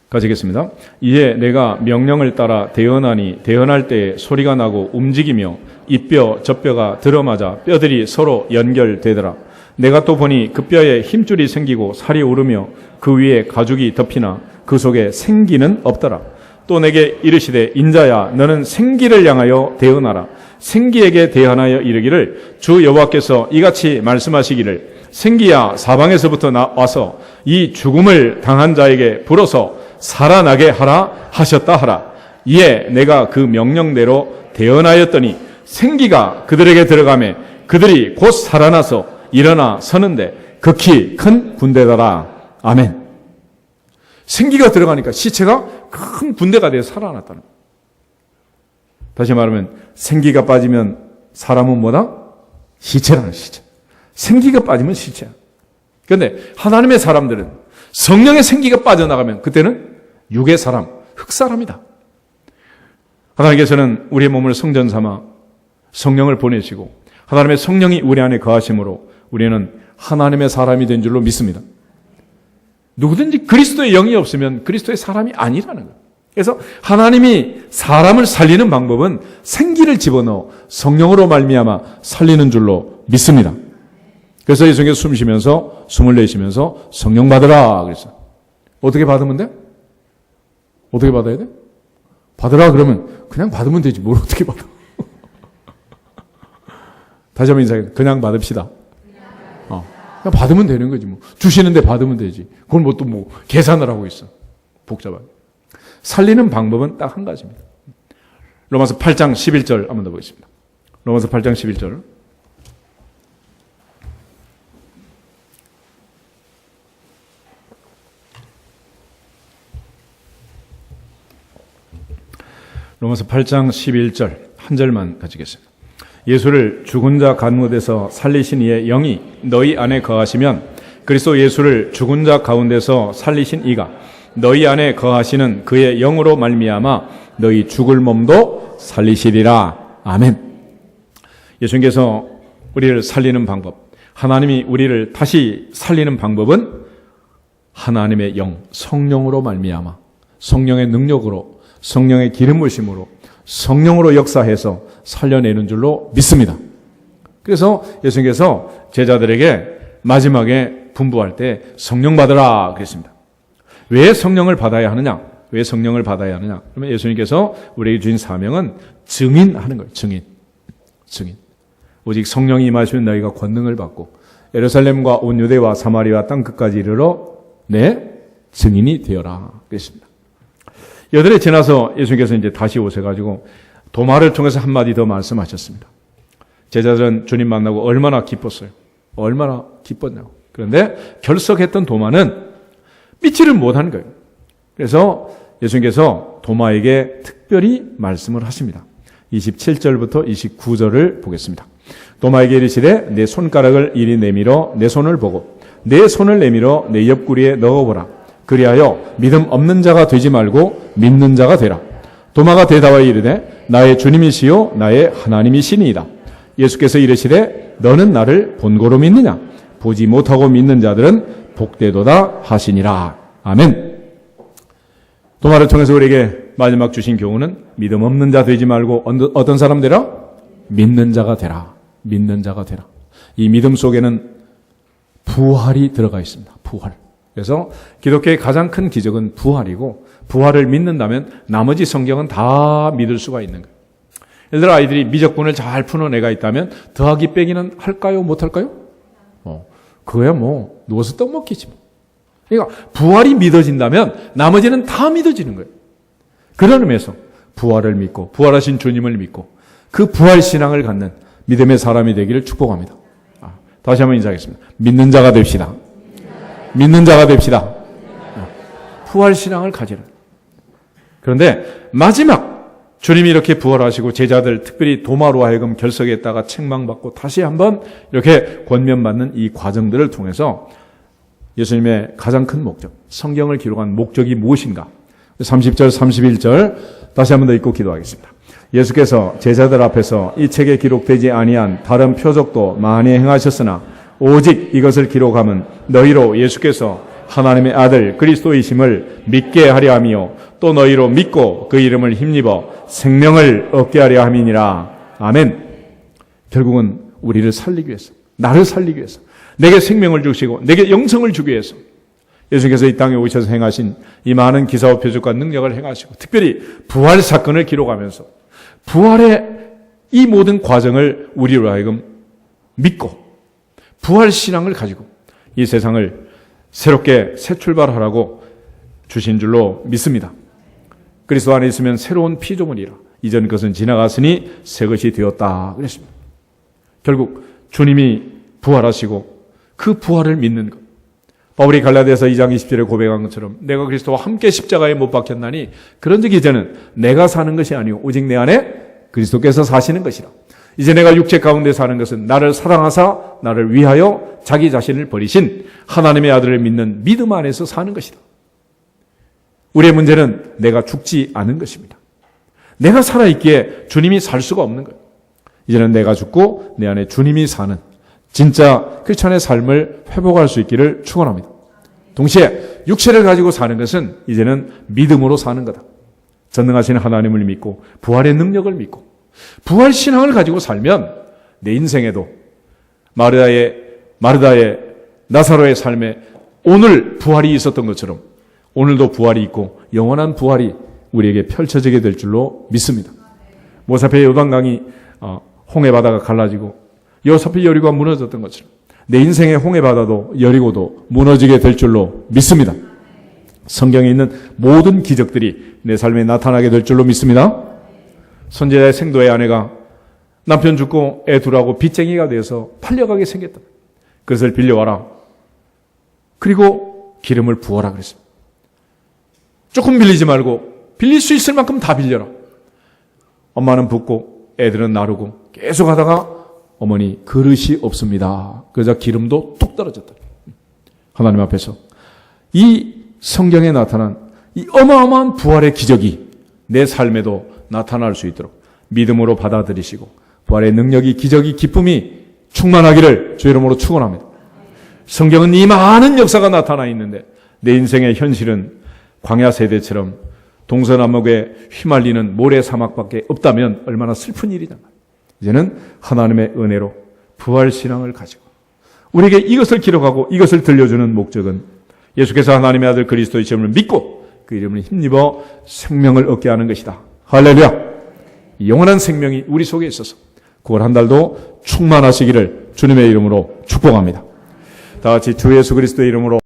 가지겠습니다. 이에 내가 명령을 따라 대언하니 대언할 때에 소리가 나고 움직이며 이 뼈 저 뼈가 들어맞아 뼈들이 서로 연결되더라. 내가 또 보니 그 뼈에 힘줄이 생기고 살이 오르며 그 위에 가죽이 덮이나 그 속에 생기는 없더라. 또 내게 이르시되 인자야 너는 생기를 향하여 대언하라. 생기에게 대언하여 이르기를 주 여호와께서 이같이 말씀하시기를 생기야 사방에서부터 나와서 이 죽음을 당한 자에게 불어서 살아나게 하라 하셨다 하라. 이에 내가 그 명령대로 대언하였더니 생기가 그들에게 들어가매 그들이 곧 살아나서 일어나 서는데 극히 큰 군대더라. 아멘. 생기가 들어가니까 시체가 큰 군대가 되어 살아났다는 거예요. 다시 말하면 생기가 빠지면 사람은 뭐다? 시체라는 시체. 생기가 빠지면 시체야. 그런데 하나님의 사람들은 성령의 생기가 빠져나가면 그때는 육의 사람, 흙사람이다. 하나님께서는 우리의 몸을 성전 삼아 성령을 보내시고 하나님의 성령이 우리 안에 거하심으로 우리는 하나님의 사람이 된 줄로 믿습니다. 누구든지 그리스도의 영이 없으면 그리스도의 사람이 아니라는 거예요. 그래서 하나님이 사람을 살리는 방법은 생기를 집어넣어 성령으로 말미암아 살리는 줄로 믿습니다. 그래서 예수님께서 숨 쉬면서 숨을 내쉬면서 성령 받으라 그랬어요. 어떻게 받으면 돼? 어떻게 받아야 돼? 받으라 그러면 그냥 받으면 되지 뭘 어떻게 받아. 다시 한번 인사해. 그냥 받읍시다. 그냥 받으면 되는 거지 뭐. 주시는데 받으면 되지. 그걸 뭐 또 뭐 계산을 하고 있어. 복잡하게. 살리는 방법은 딱 한 가지입니다. 로마서 8장 11절 한번 더 보겠습니다. 로마서 8장 11절. 로마서 8장 11절 한 절만 가지겠습니다. 예수를 죽은 자 가운데서 살리신 이의 영이 너희 안에 거하시면 그리스도 예수를 죽은 자 가운데서 살리신 이가 너희 안에 거하시는 그의 영으로 말미암아 너희 죽을 몸도 살리시리라. 아멘. 예수님께서 우리를 살리는 방법, 하나님이 우리를 다시 살리는 방법은 하나님의 영, 성령으로 말미암아 성령의 능력으로 성령의 기름 부으심으로 성령으로 역사해서 살려내는 줄로 믿습니다. 그래서 예수님께서 제자들에게 마지막에 분부할 때 성령 받으라 그랬습니다. 왜 성령을 받아야 하느냐? 왜 성령을 받아야 하느냐? 그러면 예수님께서 우리에게 주신 사명은 증인하는 거예요. 증인. 오직 성령이 임하시면 너희가 권능을 받고 예루살렘과 온 유대와 사마리아 땅 끝까지 이르러 내 증인이 되어라 그랬습니다. 여덟해 지나서 예수님께서 이제 다시 오셔가지고 도마를 통해서 한마디 더 말씀하셨습니다. 제자들은 주님 만나고 얼마나 기뻤어요. 얼마나 기뻤냐고. 그런데 결석했던 도마는 믿지를 못한 거예요. 그래서 예수님께서 도마에게 특별히 말씀을 하십니다. 27절부터 29절을 보겠습니다. 도마에게 이르시되 내 손가락을 이리 내밀어 내 손을 보고 내 손을 내밀어 내 옆구리에 넣어보라. 그리하여 믿음 없는 자가 되지 말고 믿는 자가 되라. 도마가 대답하여 이르되 나의 주님이시요 나의 하나님이시니이다. 예수께서 이르시되 너는 나를 본고로 믿느냐? 보지 못하고 믿는 자들은 복되도다 하시니라. 아멘. 도마를 통해서 우리에게 마지막 주신 교훈은 믿음 없는 자 되지 말고 어떤 사람 되라? 믿는 자가 되라. 믿는 자가 되라. 이 믿음 속에는 부활이 들어가 있습니다. 부활. 그래서 기독교의 가장 큰 기적은 부활이고, 부활을 믿는다면 나머지 성경은 다 믿을 수가 있는 거예요. 예를 들어 아이들이 미적분을 잘 푸는 애가 있다면 더하기 빼기는 할까요? 못할까요? 그거야 뭐 누워서 떡 먹기지 뭐. 그러니까 부활이 믿어진다면 나머지는 다 믿어지는 거예요. 그런 의미에서 부활을 믿고 부활하신 주님을 믿고 그 부활 신앙을 갖는 믿음의 사람이 되기를 축복합니다. 다시 한번 인사하겠습니다. 믿는 자가 됩시다. 믿는 자가 됩시다. 부활 신앙을 가지라. 그런데 마지막 주님이 이렇게 부활하시고 제자들 특별히 도마로 하여금 결석했다가 책망받고 다시 한번 이렇게 권면받는 이 과정들을 통해서 예수님의 가장 큰 목적, 성경을 기록한 목적이 무엇인가? 30절, 31절 다시 한번 더 읽고 기도하겠습니다. 예수께서 제자들 앞에서 이 책에 기록되지 아니한 다른 표적도 많이 행하셨으나 오직 이것을 기록함은 너희로 예수께서 하나님의 아들 그리스도이심을 믿게 하려 함이요 또 너희로 믿고 그 이름을 힘입어 생명을 얻게 하려 함이니라. 아멘. 결국은 우리를 살리기 위해서, 나를 살리기 위해서, 내게 생명을 주시고 내게 영생을 주기 위해서 예수께서 이 땅에 오셔서 행하신 이 많은 기사와 표적과 능력을 행하시고 특별히 부활 사건을 기록하면서 부활의 이 모든 과정을 우리로 하여금 믿고 부활 신앙을 가지고 이 세상을 새롭게 새 출발하라고 주신 줄로 믿습니다. 그리스도 안에 있으면 새로운 피조물이라 이전 것은 지나갔으니 새 것이 되었다 그랬습니다. 결국 주님이 부활하시고 그 부활을 믿는 것. 바울이 갈라디아서 2장 20절에 고백한 것처럼 내가 그리스도와 함께 십자가에 못 박혔나니 그런즉 이제는 내가 사는 것이 아니오 오직 내 안에 그리스도께서 사시는 것이라. 이제 내가 육체 가운데 사는 것은 나를 사랑하사 나를 위하여 자기 자신을 버리신 하나님의 아들을 믿는 믿음 안에서 사는 것이다. 우리의 문제는 내가 죽지 않은 것입니다. 내가 살아있기에 주님이 살 수가 없는 거예요. 이제는 내가 죽고 내 안에 주님이 사는 진짜 크리스천의 삶을 회복할 수 있기를 축원합니다. 동시에 육체를 가지고 사는 것은 이제는 믿음으로 사는 거다. 전능하신 하나님을 믿고 부활의 능력을 믿고 부활 신앙을 가지고 살면 내 인생에도 마르다의 나사로의 삶에 오늘 부활이 있었던 것처럼 오늘도 부활이 있고 영원한 부활이 우리에게 펼쳐지게 될 줄로 믿습니다. 모사페의 요단강이 홍해바다가 갈라지고 요사페 여리고가 무너졌던 것처럼 내 인생의 홍해바다도 여리고도 무너지게 될 줄로 믿습니다. 성경에 있는 모든 기적들이 내 삶에 나타나게 될 줄로 믿습니다. 선지자의 생도의 아내가 남편 죽고 애 둘하고 빚쟁이가 되어서 팔려가게 생겼다. 그것을 빌려와라. 그리고 기름을 부어라 그랬습니다. 조금 빌리지 말고 빌릴 수 있을 만큼 다 빌려라. 엄마는 붓고 애들은 나르고 계속 하다가 어머니 그릇이 없습니다. 그러자 기름도 뚝 떨어졌다. 하나님 앞에서 이 성경에 나타난 이 어마어마한 부활의 기적이 내 삶에도 나타날 수 있도록 믿음으로 받아들이시고 부활의 능력이 기적이 기쁨이 충만하기를 주 이름으로 축원합니다. 성경은 이 많은 역사가 나타나 있는데 내 인생의 현실은 광야 세대처럼 동서남북에 휘말리는 모래 사막밖에 없다면 얼마나 슬픈 일이냐. 이제는 하나님의 은혜로 부활 신앙을 가지고 우리에게 이것을 기록하고 이것을 들려주는 목적은 예수께서 하나님의 아들 그리스도의 이름을 믿고 그 이름을 힘입어 생명을 얻게 하는 것이다. 할렐루야. 영원한 생명이 우리 속에 있어서 9월 한 달도 충만하시기를 주님의 이름으로 축복합니다. 다 같이 주 예수 그리스도의 이름으로